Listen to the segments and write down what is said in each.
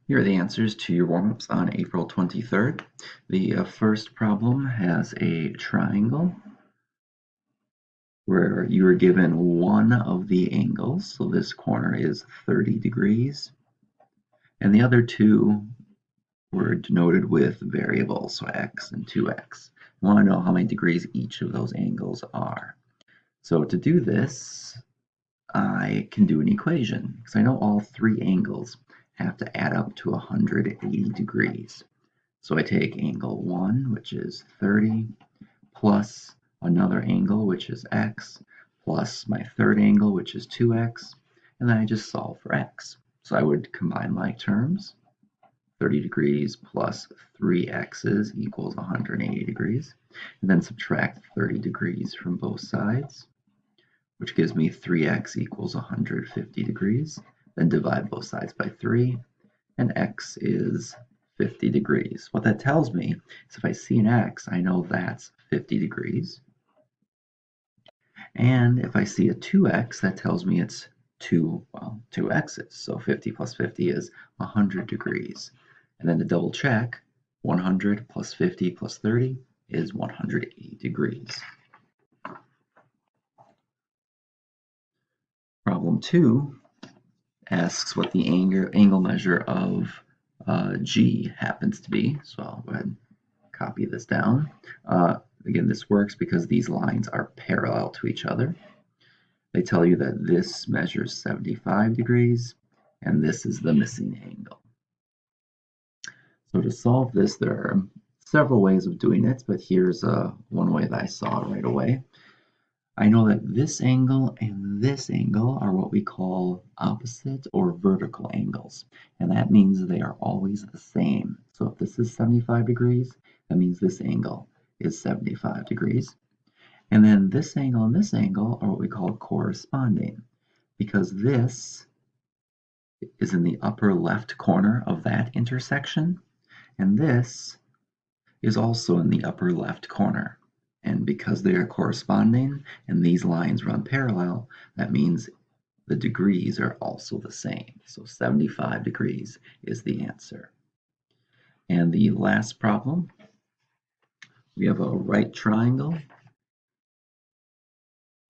Here are the answers to your warm-ups on April 23rd. The first problem has a triangle where you are given one of the angles, so this corner is 30 degrees, and the other two were denoted with variables, so x and 2x. I want to know how many degrees each of those angles are. So to do this, I can do an equation, because I know all three angles have to add up to 180 degrees. So I take angle 1, which is 30, plus another angle, which is x, plus my third angle, which is 2x, and then I just solve for x. So I would combine my terms. 30 degrees plus 3x's equals 180 degrees, and then subtract 30 degrees from both sides, which gives me 3x equals 150 degrees. Then divide both sides by 3, and x is 50 degrees. What that tells me is if I see an x, I know that's 50 degrees. And if I see a 2x, that tells me it's two x's. So 50 plus 50 is 100 degrees. And then to double check, 100 plus 50 plus 30 is 180 degrees. Problem 2 asks what the angle measure of G happens to be. So I'll go ahead and copy this down. Again, this works because these lines are parallel to each other. They tell you that this measures 75 degrees, and this is the missing angle. So to solve this, there are several ways of doing it, but here's one way that I saw right away. I know that this angle and this angle are what we call opposite or vertical angles, and that means they are always the same. So if this is 75 degrees, that means this angle is 75 degrees. And then this angle and this angle are what we call corresponding, because this is in the upper left corner of that intersection, and this is also in the upper left corner. And because they are corresponding and these lines run parallel, that means the degrees are also the same. So 75 degrees is the answer. And the last problem, we have a right triangle.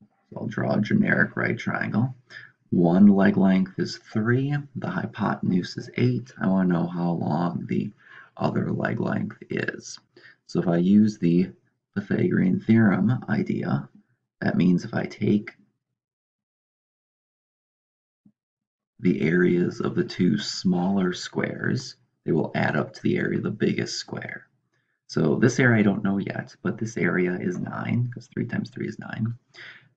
So I'll draw a generic right triangle. One leg length is 3, the hypotenuse is 8. I want to know how long the other leg length is. So if I use the Pythagorean theorem idea, that means if I take the areas of the two smaller squares, they will add up to the area of the biggest square. So this area I don't know yet, but this area is 9, because 3 times 3 is 9.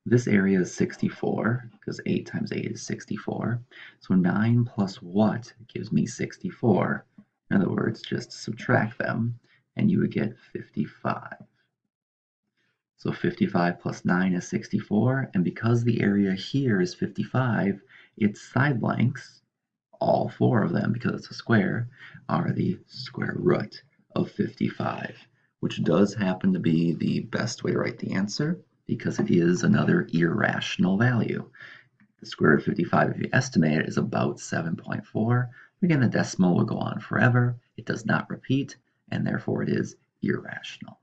This area is 64, because 8 times 8 is 64. So 9 plus what gives me 64? In other words, just subtract them, and you would get 55. So 55 plus 9 is 64, and because the area here is 55, its side lengths, all 4 of them, because it's a square, are the square root of 55, which does happen to be the best way to write the answer, because it is another irrational value. The square root of 55, if you estimate it, is about 7.4. Again, the decimal will go on forever. It does not repeat, and therefore it is irrational.